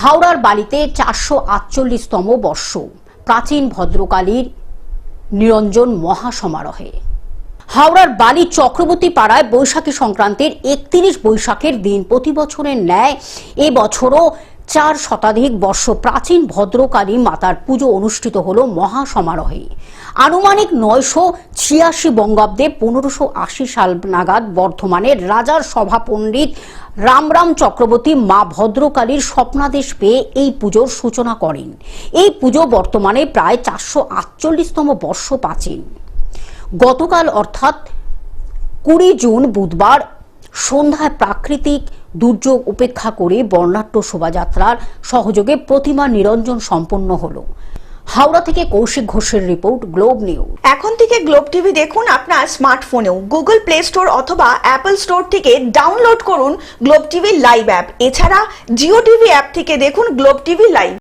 হাওড়ার বালিতে 448তম বর্ষ প্রাচীন ভদ্রকালীর নিরঞ্জন মহাসমারোহে। হাওড়ার বালি চক্রবর্তী পাড়ায় বৈশাখী সংক্রান্তির 31 বৈশাখের দিন প্রতি বছরের ন্যায় এবছরও 4 শতাধিক বর্ষ প্রাচীন ভদ্রকালী মাতার পুজো অনুষ্ঠিত হল মহাসমারোহে। আনুমানিক 986 বঙ্গাব্দে 1580 সাল নাগাদ বর্ধমানের রাজার সভা পণ্ডিত রামরাম চক্রবর্তী মা ভদ্রকালীর স্বপ্নাদেশ পেয়ে এই পুজোর সূচনা করেন। এই পুজো বর্তমানে প্রায় 448তম বর্ষ প্রাচীন। গতকাল অর্থাৎ 20 জুন বুধবার সন্ধ্যায় প্রাকৃতিক দুর্যোগ উপেক্ষা করে বর্ণাঢ্য শোভাযাত্রার সহযোগে প্রতিমা নিরঞ্জন সম্পন্ন হলো। হাওড়া থেকে কৌশিক ঘোষের রিপোর্ট, গ্লোব নিউজ। এখন থেকে গ্লোব টিভি দেখুন আপনার স্মার্টফোনেও। গুগল প্লে স্টোর অথবা অ্যাপল স্টোর থেকে ডাউনলোড করুন গ্লোব টিভি লাইভ অ্যাপ। এছাড়া জিও টিভি অ্যাপ থেকে দেখুন গ্লোব টিভি লাইভ।